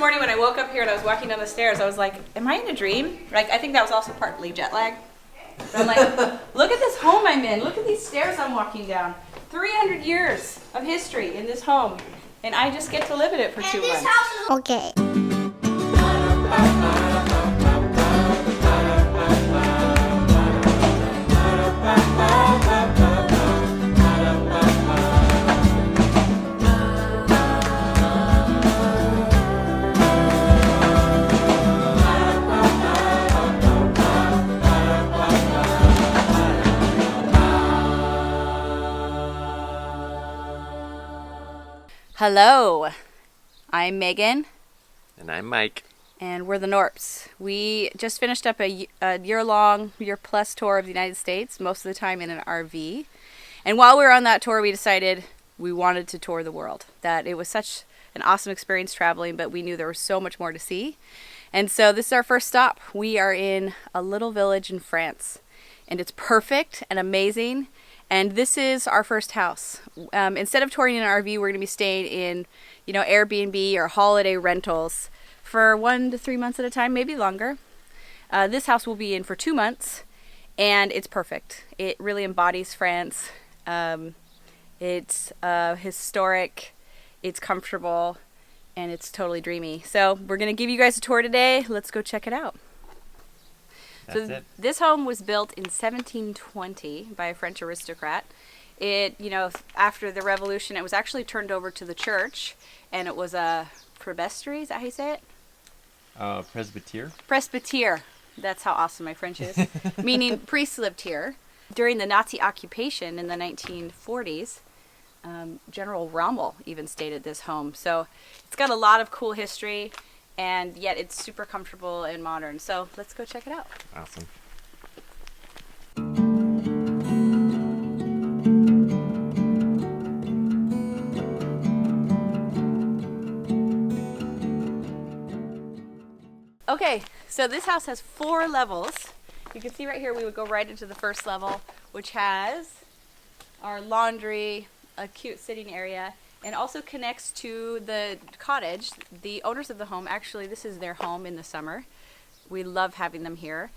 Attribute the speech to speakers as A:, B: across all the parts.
A: morning when I woke up here and I was walking down the stairs, I was like, am I in a dream? Like, I think that was also partly jet lag. But I'm like, look at this home I'm in. Look at these stairs I'm walking down. 300 years of history in this home. And I just get to live in it for 2 months.
B: Okay.
A: Hello, I'm Megan.
C: And I'm Mike.
A: And we're the Norps. We just finished up a year-plus tour of the United States, most of the time in an RV. And while we were on that tour, we decided we wanted to tour the world. That it was such an awesome experience traveling, but we knew there was so much more to see. And so this is our first stop. We are in a little village in France. And it's perfect and amazing. And this is our first house. Instead of touring in an RV, we're going to be staying in, Airbnb or holiday rentals for 1 to 3 months at a time, maybe longer. This house will be in for 2 months, and it's perfect. It really embodies France. It's historic, it's comfortable, and it's totally dreamy. So we're going to give you guys a tour today. Let's go check it out. This home was built in 1720 by a French aristocrat. It, after the revolution, it was actually turned over to the church, and it was a presbytery. Is that how you say it?
C: Presbytere.
A: Presbytere. That's how awesome my French is. Meaning priests lived here. During the Nazi occupation in the 1940s, General Rommel even stayed at this home. So it's got a lot of cool history. And yet it's super comfortable and modern. So let's go check it out.
C: Awesome.
A: Okay, so this house has 4 levels. You can see right here we would go right into the first level, which has our laundry, a cute sitting area, and also connects to the cottage. The owners of the home, actually, this is their home in the summer. We love having them here.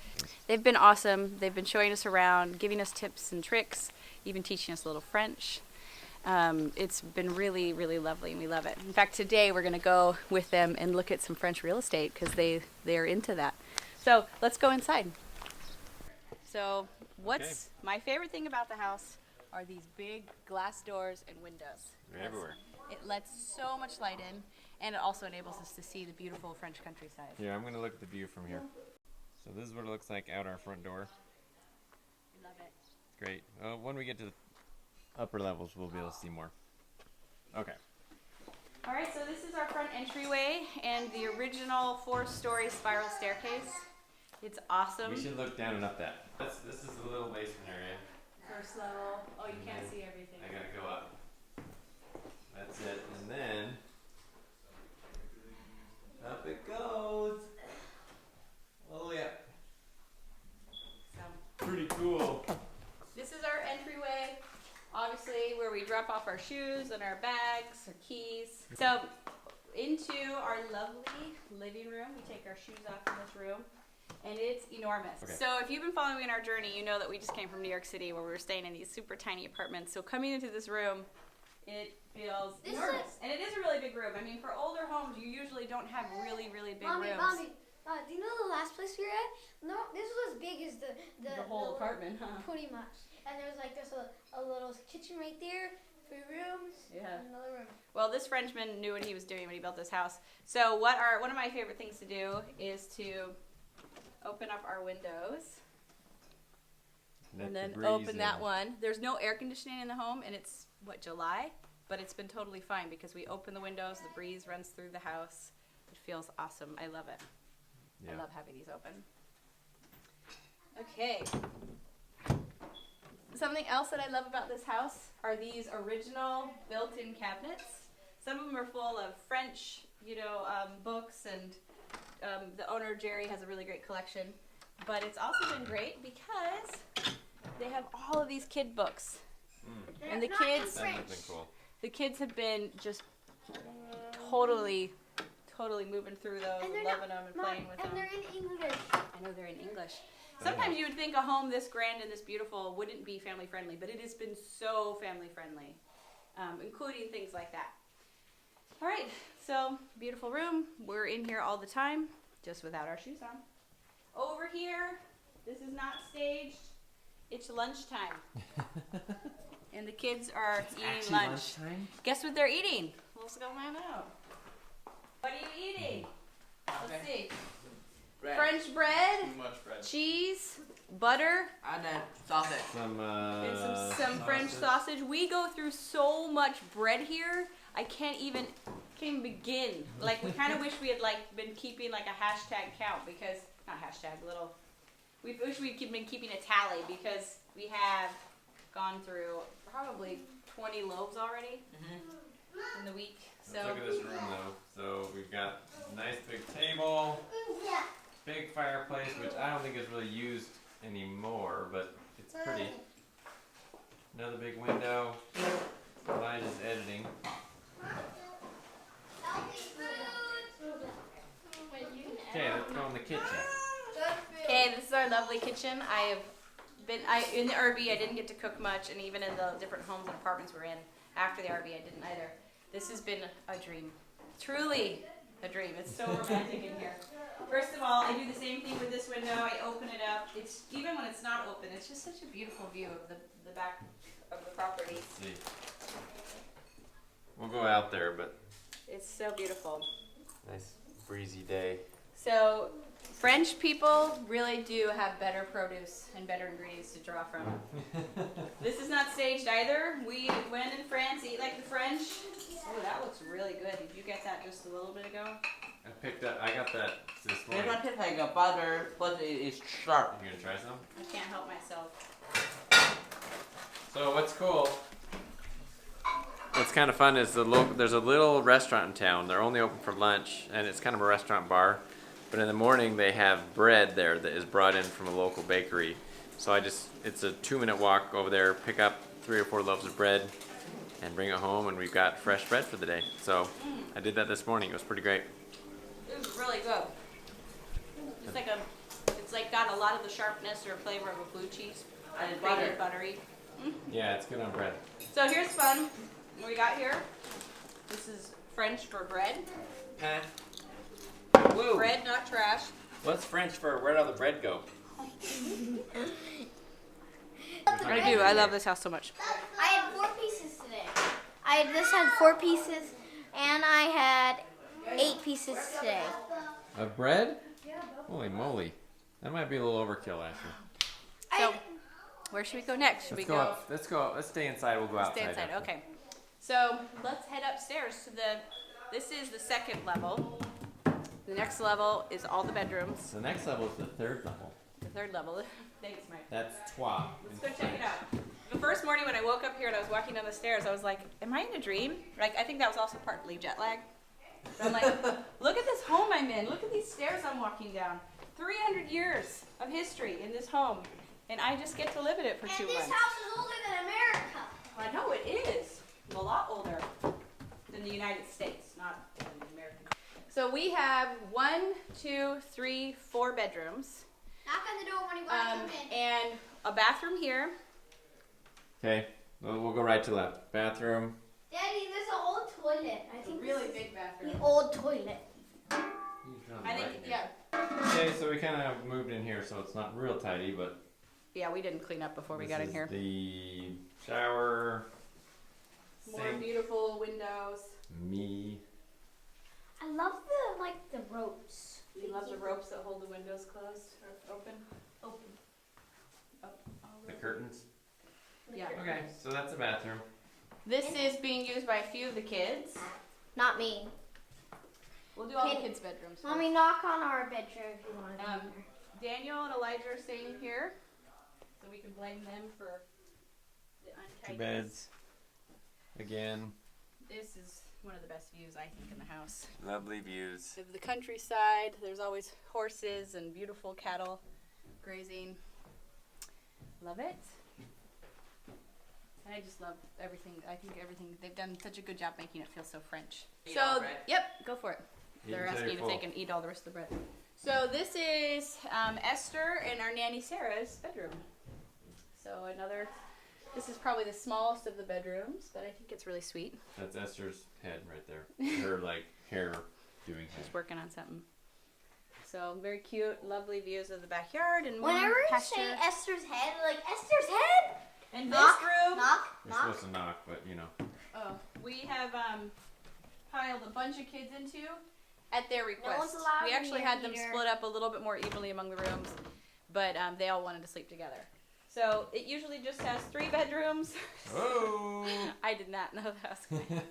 A: They've been awesome. They've been showing us around, giving us tips and tricks, even teaching us a little French. It's been really, really lovely, and we love it. In fact, today we're going to go with them and look at some French real estate because they're into that. So let's go inside. So what's my favorite thing about the house are these big glass doors and windows.
C: They're everywhere.
A: It lets so much light in, and it also enables us to see the beautiful French countryside.
C: Yeah, I'm going to look at the view from here. So this is what it looks like out our front door.
A: We love it.
C: Great. When we get to the upper levels, we'll be able to see more. Okay.
A: All right, so this is our front entryway and the original 4-story spiral staircase. It's awesome.
C: We should look down and up that. This is the little basement area.
A: First level. Oh, you can't see everything.
C: I gotta go up. That's it. And then up it goes. All the way up.
A: So
C: Pretty cool.
A: this is our entryway, obviously where we drop off our shoes and our bags, our keys. So into our lovely living room. We take our shoes off in this room. And it's enormous. Okay. So if you've been following me in our journey, you know that we just came from New York City where we were staying in these super tiny apartments. So coming into this room, it feels enormous. And it is a really big room. I mean, for older homes, you usually don't have really, really big rooms.
B: Mommy, do you know the last place we were at? No, this was as big as the
A: whole apartment, huh?
B: Pretty much. And there was like just a little kitchen right there, 3 rooms, and another room.
A: Well, this Frenchman knew what he was doing when he built this house. So one of my favorite things to do is to open up our windows. And then open that one. There's no air conditioning in the home, and it's, July? But it's been totally fine because we open the windows, the breeze runs through the house. It feels awesome. I love it. Yeah. I love having these open. Okay. Something else that I love about this house are these original built-in cabinets. Some of them are full of French, books, and the owner, Jerry, has a really great collection. But it's also been great because they have all of these kid books. And the kids,
C: That's been cool.
A: The kids have been just totally totally moving through those
B: And
A: and
B: they're
A: loving them and playing with them.
B: And they're in English.
A: I know they're in English. Sometimes you would think a home this grand and this beautiful wouldn't be family friendly, but it has been so family friendly, including things like that. All right, so beautiful room. We're in here all the time, just without our shoes on. Over here, this is not staged. It's lunchtime. And the kids are eating lunch.
C: Lunchtime?
A: Guess what they're eating? Let's go find out. What are you eating? Let's see.
D: Bread.
A: French bread,
D: Too much bread.
A: cheese, butter,
D: And then sausage.
A: and some French sausage. We go through so much bread here. I can't even begin. Like, we kind of wish we had been keeping like a hashtag count, because not hashtag, little. We wish we'd been keeping a tally, because we have gone through probably 20 loaves already in the week.
C: Let's
A: So
C: look at this room though. So we've got a nice big table, big fireplace, which I don't think is really used anymore, but it's pretty. Another big window. Elijah's editing. Okay, let's go in the kitchen.
A: okay, this is our lovely kitchen. In the RV, I didn't get to cook much, and even in the different homes and apartments we're in after the RV, I didn't either. This has been a dream. Truly a dream. It's so romantic in here. First of all, I do the same thing with this window. I open it up. It's even when it's not open, it's just such a beautiful view of the back of the property.
C: Let's see. We'll go out there, but
A: It's so beautiful.
C: nice breezy day.
A: So, French people really do have better produce and better ingredients to draw from. This is not staged either. We, when in France, eat like the French. Oh, that looks really good. Did you get that just a little bit ago?
C: I got that this
D: It
C: morning.
D: don't taste like a butter, but it is sharp.
C: You gonna try some?
A: I can't help myself.
C: So what's cool? What's kind of fun is there's a little restaurant in town. They're only open for lunch, and it's kind of a restaurant bar. But in the morning they have bread there that is brought in from a local bakery. So it's a 2-minute walk over there, pick up 3 or 4 loaves of bread, and bring it home, and we've got fresh bread for the day. So I did that this morning. It was pretty great.
A: It was really good. It's like got a lot of the sharpness or flavor of a blue cheese.
D: And
A: Grated
D: butter.
A: buttery.
C: Yeah, it's good on bread.
A: So here's fun. What we got here. This is French for bread.
C: Huh? Whoa.
A: Bread, not trash.
C: What's French for where'd all the bread go?
A: I do. I love this house so much.
B: I had 4 pieces today. This had 4 pieces, and I had 8 pieces today.
C: Of bread? Holy moly. That might be a little overkill, Ashley.
A: So, where should we go next? Should we go?
C: Let's go. Let's stay inside. We'll go outside.
A: Stay inside.
C: after.
A: Okay. So let's head upstairs to this is the 2nd level. The next level is all the bedrooms.
C: The next level is the 3rd level.
A: The 3rd level. Thanks, Mike.
C: That's trois.
A: Let's go check it out. The first morning when I woke up here and I was walking down the stairs, I was like, am I in a dream? Like, I think that was also partly jet lag. But I'm like, look at this home I'm in. Look at these stairs I'm walking down. 300 years of history in this home. And I just get to live in it for 2
B: And this
A: months.
B: house is older than America.
A: I know it is. A lot older than the United States, not than America. So we have 1, 2, 3, 4 bedrooms.
B: Knock on the door when you want to come in.
A: And a bathroom here.
C: Okay. We'll go right to left. Bathroom.
B: Daddy, there's an old toilet. I think
A: Really
B: this is
A: big bathroom.
B: the old toilet.
A: I think, yeah.
C: Okay, so we kind of moved in here, so it's not real tidy, but
A: Yeah, we didn't clean up before we
C: this
A: got in
C: is
A: here.
C: the shower.
A: More
C: Sink.
A: beautiful windows.
C: Me.
B: I love the ropes.
A: You love the ropes that hold the windows closed or open?
B: Open.
C: The curtains.
A: Yeah.
C: Okay, so that's the bathroom.
A: This is being used by a few of the kids.
B: Not me.
A: We'll do all the
B: Kid-
A: kids' bedrooms.
B: Mommy, knock on our bedroom if you want to
A: Um,
B: come here.
A: Daniel and Elijah are staying here, so we can blame them for the
C: 2
A: untidiness.
C: beds. Again.
A: This is one of the best views, I think, in the house.
C: Lovely views.
A: Of the countryside, there's always horses and beautiful cattle grazing. Love it. And I just love everything. I think everything, they've done such a good job making it feel so French.
D: You
A: So,
D: want bread?
A: yep, go for it. They're asking if they can eat all the rest of the bread. So this is Esther and our nanny Sarah's bedroom. So this is probably the smallest of the bedrooms, but I think it's really sweet.
C: That's Esther's head right there. Her like hair doing things.
A: She's working on something. So very cute, lovely views of the backyard and
B: Whenever you
A: pasture.
B: say Esther's head, like Esther's head.
A: And
B: Knock,
A: this room.
B: knock,
C: We're
B: knock.
C: supposed to knock, but you know.
A: Oh, we have piled a bunch of kids into at their request.
B: one's allowed
A: We
B: in
A: actually
B: here,
A: had them
B: Peter.
A: split up a little bit more evenly among the rooms, but they all wanted to sleep together. So it usually just has 3 bedrooms.
C: Oh.
A: I did not know that was good.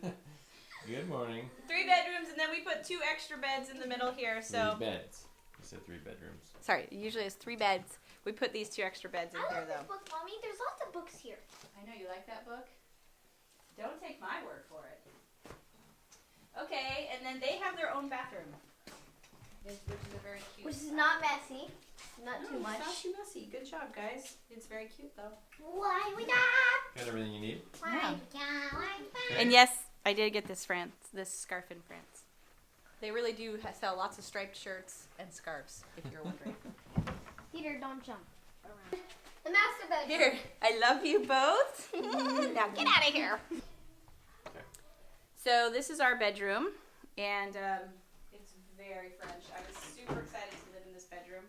C: Good morning.
A: 3 bedrooms, and then we put 2 extra beds in the middle here. So
C: 3 beds. You said 3 bedrooms.
A: sorry, it usually has 3 beds. We put these 2 extra beds in
B: I
A: here
B: love this
A: though.
B: book, Mommy. There's lots of books here.
A: I know you like that book. Don't take my word for it. Okay, and then they have their own bathroom, which is a very cute.
B: Which is not messy. Not
A: No,
B: too much.
A: It's not too messy. Good job, guys. It's very cute though.
B: Why we got?
C: Got everything you need?
B: Why
A: Yeah.
B: we got?
A: And yes, I did get this scarf in France. They really do sell lots of striped shirts and scarves, if you're wondering.
B: Peter, don't jump around. The master bedroom.
A: Here, I love you both. Now get out of here.
C: Okay.
A: So this is our bedroom, and it's very French. I was super excited to live in this bedroom.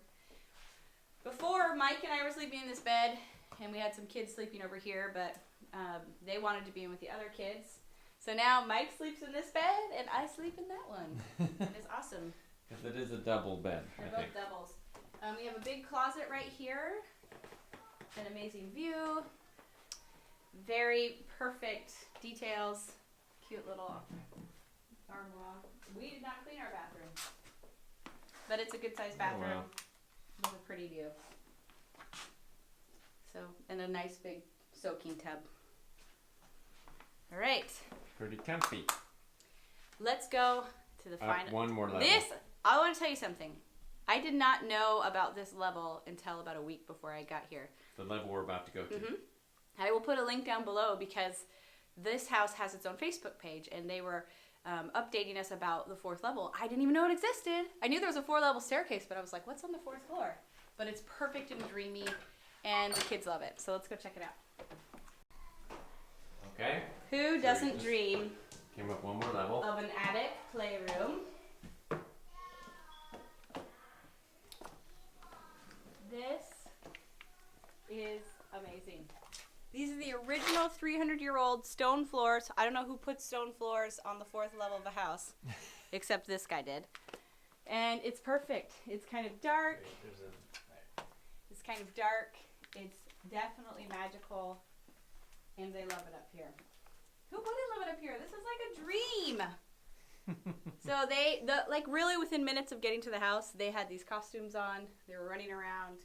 A: Before, Mike and I were sleeping in this bed, and we had some kids sleeping over here, but they wanted to be in with the other kids. So now Mike sleeps in this bed, and I sleep in that one. It's awesome.
C: Because it is a double bed,
A: They're
C: I
A: both
C: think.
A: doubles. We have a big closet right here. An amazing view. Very perfect details. Cute little armoire. We did not clean our bathroom. But it's a good sized bathroom.
C: wow.
A: With a pretty view. So, and a nice big soaking tub. All right.
C: Pretty comfy.
A: Let's go to the final.
C: One more level.
A: I want to tell you something. I did not know about this level until about a week before I got here.
C: The level we're about to go to.
A: Mm-hmm. I will put a link down below because this house has its own Facebook page, and they were updating us about the 4th level. I didn't even know it existed. I knew there was a 4-level staircase, but I was like, what's on the 4th floor? But it's perfect and dreamy, and the kids love it. So let's go check it out.
C: Okay.
A: Who doesn't
C: just-
A: dream
C: Came up one more level.
A: of an attic playroom? This is amazing. These are the original 300-year-old stone floors. I don't know who put stone floors on the 4th level of a house, except this guy did. And it's perfect. It's kind of dark. It's kind of dark. It's definitely magical, and they love it up here. Who wouldn't love it up here? This is like a dream. So like really within minutes of getting to the house, they had these costumes on. They were running around.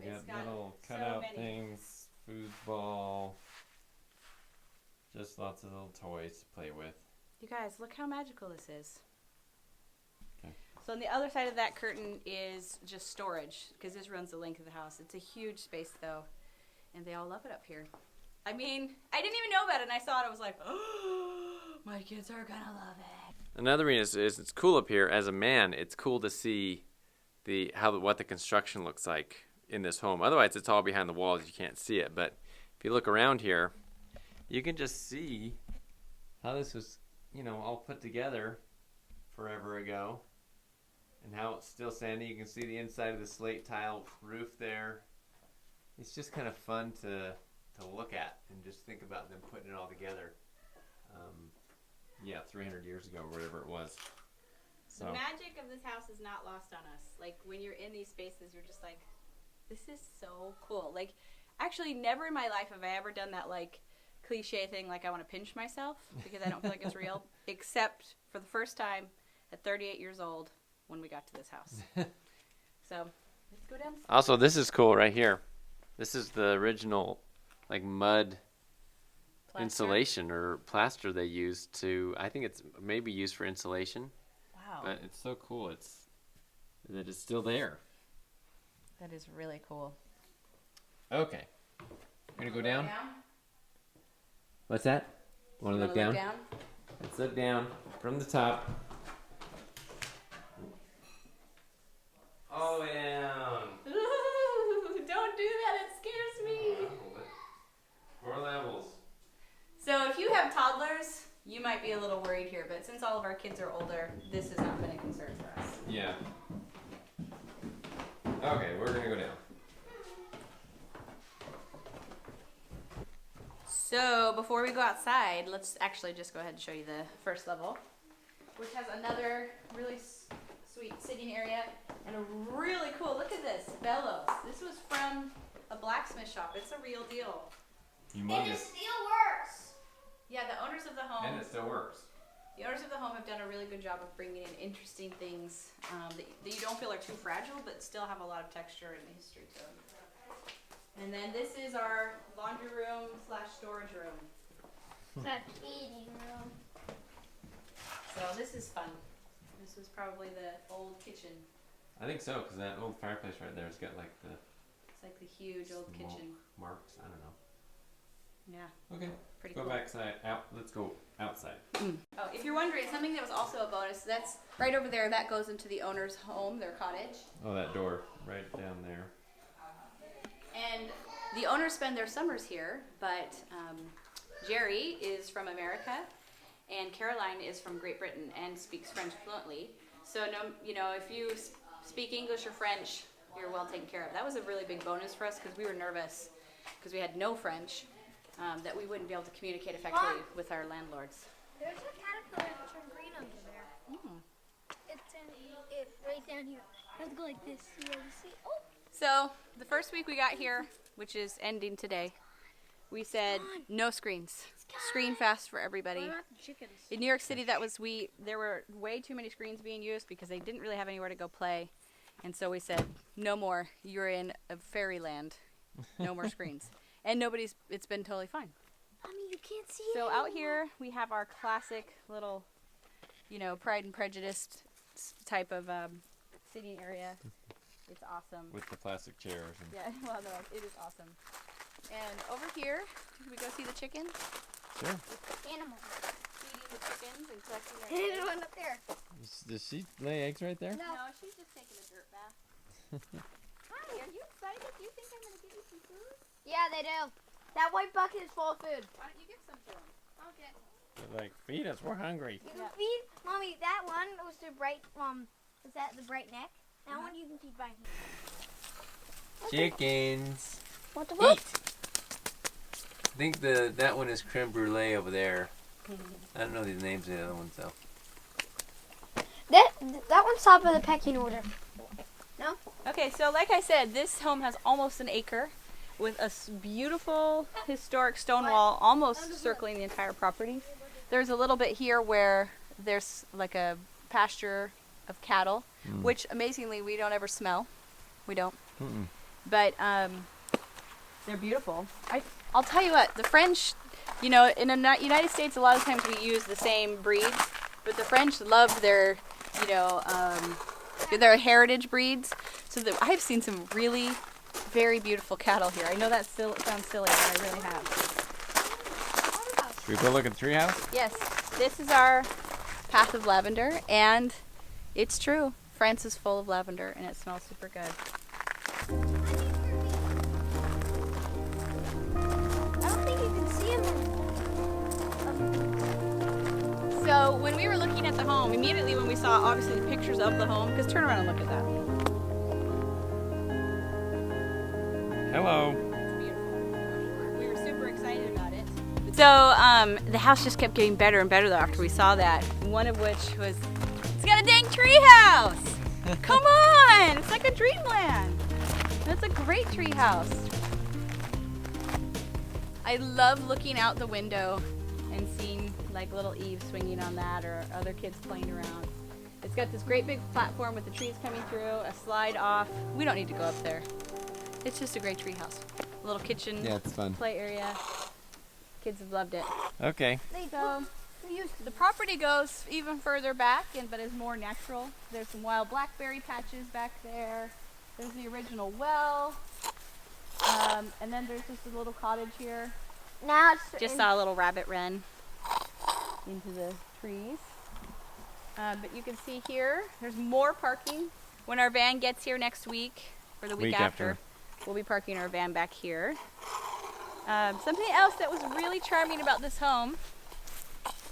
C: We
A: It's
C: got
A: got
C: little
A: so
C: cutout
A: many.
C: things, foosball, just lots of little toys to play with.
A: You guys, look how magical this is.
C: Okay.
A: So on the other side of that curtain is just storage, because this runs the length of the house. It's a huge space though, and they all love it up here. I mean, I didn't even know about it, and I saw it. I was like, oh, my kids are gonna love it.
C: Another reason is it's cool up here. As a man, it's cool to see what the construction looks like in this home. Otherwise, it's all behind the walls. You can't see it. But if you look around here, you can just see how this was, all put together forever ago, and how it's still standing. You can see the inside of the slate tile roof there. It's just kind of fun to look at and just think about them putting it all together. 300 years ago, or whatever it was. So.
A: The magic of this house is not lost on us. Like, when you're in these spaces, you're just like, this is so cool. Like, actually, never in my life have I ever done that, like, cliche thing, like I want to pinch myself because I don't feel like it's real, except for the first time at 38 years old when we got to this house. So, let's go down.
C: Also, this is cool right here. This is the original, like, mud
A: Plaster.
C: insulation or plaster they used to, I think it's maybe used for insulation.
A: Wow.
C: But it's so cool that it's still there.
A: That is really cool.
C: Okay. We're going to go down? What's that? Want to
A: Wanna
C: look down? Let's look down from the top.
A: are older, this has not been a concern for us.
C: Yeah. Okay, we're gonna go down.
A: So before we go outside, let's actually just go ahead and show you the first level, which has another really sweet sitting area and a really cool, look at this, bellows. This was from a blacksmith shop. It's a real deal.
B: And it still works.
A: Yeah, the owners of the home.
C: And it still works.
A: The owners of the home have done a really good job of bringing in interesting things that you don't feel are too fragile, but still have a lot of texture and history to them. And then this is our laundry room / storage room.
B: That eating room.
A: So this is fun. This was probably the old kitchen.
C: I think so, because that old fireplace right there has got like the
A: It's like the huge old
C: smoke
A: kitchen.
C: marks. I don't know.
A: Yeah,
C: Okay,
A: pretty
C: go
A: cool.
C: backside. Let's go outside.
A: Oh, if you're wondering, something that was also a bonus, that's right over there. That goes into the owner's home, their cottage.
C: Oh, that door right down there.
A: And the owners spend their summers here, but Jerry is from America, and Caroline is from Great Britain and speaks French fluently. So, if you speak English or French, you're well taken care of. That was a really big bonus for us because we were nervous because we had no French, that we wouldn't be able to communicate effectively with our landlords.
B: There's a caterpillar that turned green under there. It's right down here. I have to go like this. You guys see? Oh.
A: So the first week we got here, which is ending today, we said no screens. Screen fast for everybody.
B: What about the chickens?
A: In New York City, there were way too many screens being used because they didn't really have anywhere to go play. And so we said, no more. You're in a fairyland. No more screens. And it's been totally fine.
B: Mommy, you can't see
A: So
B: it
A: out
B: anymore.
A: here, we have our classic little, Pride and Prejudice type of sitting area. It's awesome.
C: With the plastic chairs. And
A: Yeah, well, no, it is awesome. And over here, can we go see the chickens?
C: sure.
B: Animal.
A: Feeding the chickens and collecting their
B: There's
A: eggs.
B: one up there.
C: Does she lay eggs right there?
A: No, she's just taking a dirt bath. Hi, are you excited? Do you think I'm going to give you some food?
B: Yeah, they do. That white bucket is full of food.
A: Why don't you give some to them?
B: Okay.
C: They're like, feed us, we're hungry.
B: You can feed, Mommy. That one was the bright. Was that the bright neck? That one you can feed by hand.
C: Chickens.
B: What the
C: Eat. I think that one is creme brulee over there. I don't know the names of the other ones though.
B: That one's top of the pecking order. No?
A: Okay, so like I said, this home has almost an acre with a beautiful historic stone wall almost circling the entire property. There's a little bit here where there's like a pasture of cattle, which amazingly we don't ever smell. We don't.
C: Mm-mm.
A: But they're beautiful. I'll tell you what, the French, in the United States, a lot of times we use the same breeds, but the French love their, their heritage breeds. So I've seen some really very beautiful cattle here. I know that sounds silly, but I really have.
C: Should we go look at the treehouse?
A: Yes, this is our path of lavender, and it's true. France is full of lavender, and it smells super good.
B: I don't think you can see them.
A: So when we were looking at the home, immediately when we saw obviously the pictures of the home, because turn around and look at that.
C: Hello.
A: It's beautiful. We were super excited about it. So the house just kept getting better and better though after we saw that. One of which was, it's got a dang tree house. Come on, it's like a dreamland. That's a great tree house. I love looking out the window and seeing like little Eve swinging on that or other kids playing around. It's got this great big platform with the trees coming through, a slide off. We don't need to go up there. It's just a great tree house. A little kitchen,
C: Yeah, it's fun.
A: play area. Kids have loved it.
C: Okay.
A: So the property goes even further back, but is more natural. There's some wild blackberry patches back there. There's the original well. And then there's just a little cottage here.
B: Now it's
A: Just saw a little rabbit run into the trees. But you can see here, there's more parking. When our van gets here next week, or the week after, we'll be parking our van back here. Something else that was really charming about this home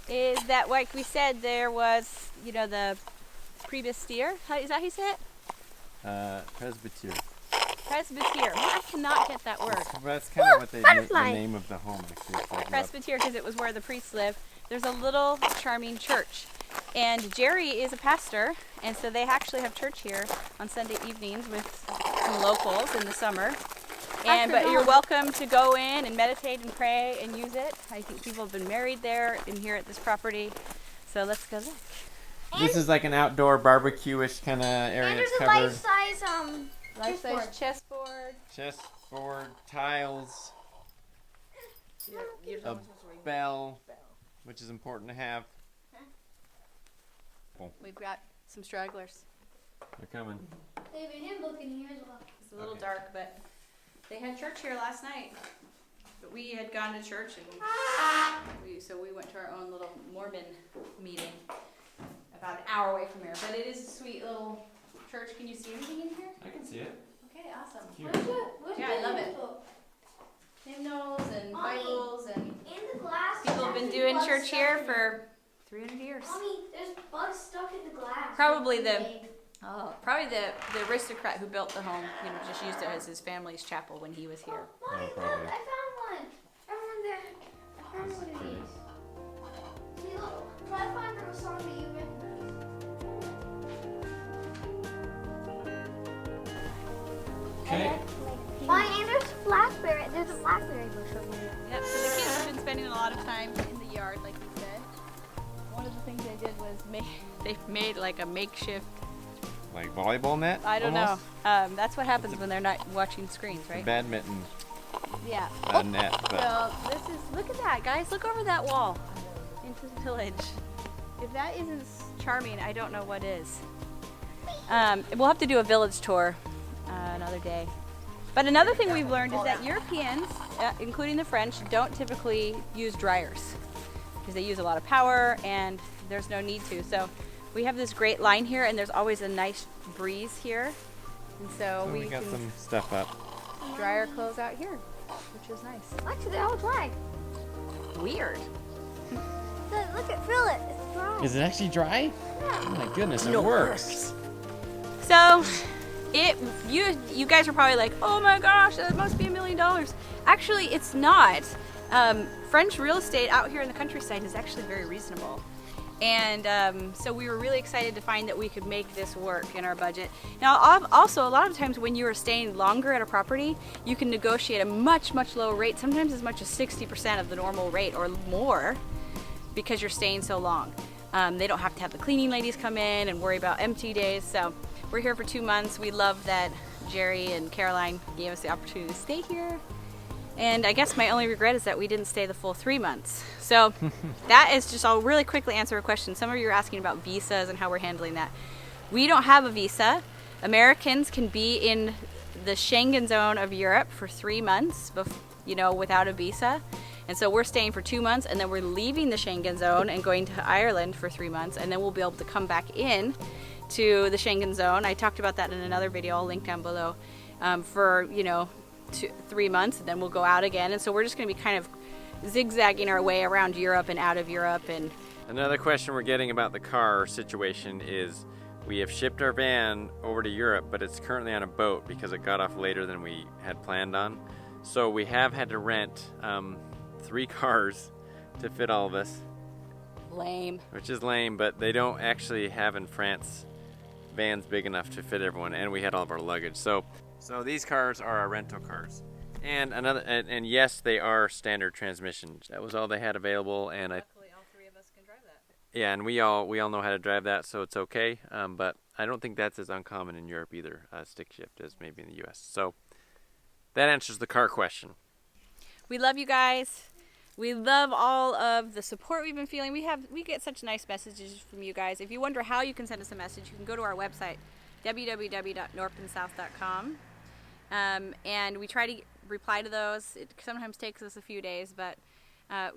A: is that, like we said, there was, the previous steer. Is that how you say it?
C: Presbyterian.
A: Presbyterian. I cannot get that word.
C: That's kind of what the name of the home actually. It's like
A: Presbyterian, because it was where the priests live. There's a little charming church. And Jerry is a pastor, and so they actually have church here on Sunday evenings with some locals in the summer. But you're welcome to go in and meditate and pray and use it. I think people have been married there and here at this property. So let's go look.
C: This is like an outdoor barbecue-ish kind of area.
B: And there's
C: It's
B: a
C: covered.
B: life-size
A: chessboard.
C: Chessboard, tiles, a bell, which is important to have.
A: We've got some stragglers.
C: They're coming.
B: David, him looking here as well.
A: It's a little dark, but they had church here last night. But we had gone to church, and so we went to our own little Mormon meeting about an hour away from here. But it is a sweet little church. Can you see anything in here?
C: I can see it.
A: Okay, awesome.
B: Where's
A: Yeah, I love it.
B: book?
A: Hymnals and
B: Mommy.
A: Bibles, and
B: In the glass.
A: people have been
B: there's
A: doing
B: bugs
A: church
B: stuck
A: here
B: in it.
A: for 300 years.
B: Mommy, there's bugs stuck in the glass.
A: Probably
B: They-
A: Probably the aristocrat who built the home, just used it as his family's chapel when he was here.
B: Mommy, look,
C: probably.
B: I found one. I found one of these. See, look, try to find a song that you recognize.
C: Okay.
B: And there's blackberry. There's a blackberry bush over here.
A: Yep, so the kids have been spending a lot of time in the yard, like you said. One of the things they did was they made like a makeshift,
C: Like volleyball net?
A: I don't
C: almost?
A: know. That's what happens when they're not watching screens, right?
C: Badminton
A: Yeah.
C: net. But
A: So look at that, guys. Look over that wall into the village. If that isn't charming, I don't know what is. We'll have to do a village tour another day. But another thing we've learned is that Europeans, including the French, don't typically use dryers because they use a lot of power and there's no need to. So we have this great line here, and there's always a nice breeze here. And so
C: we got
A: can
C: some stuff up.
A: dry our clothes out here, which is nice.
B: Actually, they're all dry.
A: Weird.
B: Look at, feel it. It's dry.
C: Is it actually dry?
B: Yeah.
C: Oh my goodness, it works.
A: So, you guys are probably like, oh my gosh, that must be $1 million. Actually, it's not. French real estate out here in the countryside is actually very reasonable. And so we were really excited to find that we could make this work in our budget. Now, also, a lot of times when you are staying longer at a property, you can negotiate a much, much lower rate, sometimes as much as 60% of the normal rate or more, because you're staying so long. They don't have to have the cleaning ladies come in and worry about empty days. So we're here for 2 months. We love that Jerry and Caroline gave us the opportunity to stay here. And I guess my only regret is that we didn't stay the full 3 months. So that is just, I'll really quickly answer a question. Some of you are asking about visas and how we're handling that. We don't have a visa. Americans can be in the Schengen zone of Europe for 3 months, without a visa. And so we're staying for 2 months, and then we're leaving the Schengen zone and going to Ireland for 3 months, and then we'll be able to come back in to the Schengen zone. I talked about that in another video, I'll link down below, for 3 months, and then we'll go out again. And so we're just going to be kind of zigzagging our way around Europe and out of Europe. And
C: Another question we're getting about the car situation is we have shipped our van over to Europe, but it's currently on a boat because it got off later than we had planned on. So we have had to rent 3 cars to fit all of us.
A: lame.
C: Which is lame, but they don't actually have in France vans big enough to fit everyone, and we had all of our luggage. So these cars are our rental cars. And yes, they are standard transmissions. That was all they had available, and
A: Luckily, all 3 of us can drive that.
C: yeah, and we all know how to drive that, so it's okay. But I don't think that's as uncommon in Europe either, stick shift, as maybe in the U.S. So that answers the car question.
A: We love you guys. We love all of the support we've been feeling. We get such nice messages from you guys. If you wonder how you can send us a message, you can go to our website, www.norpandsouth.com. And we try to reply to those. It sometimes takes us a few days, but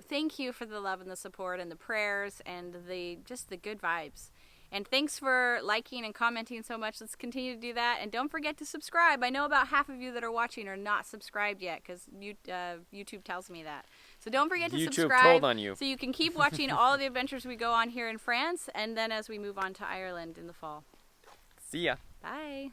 A: thank you for the love and the support and the prayers and the good vibes. And thanks for liking and commenting so much. Let's continue to do that. And don't forget to subscribe. I know about half of you that are watching are not subscribed yet because YouTube tells me that. So don't forget to
E: YouTube
A: subscribe
E: told on you.
A: so you can keep watching all of the adventures we go on here in France and then as we move on to Ireland in the fall.
E: See ya.
A: Bye.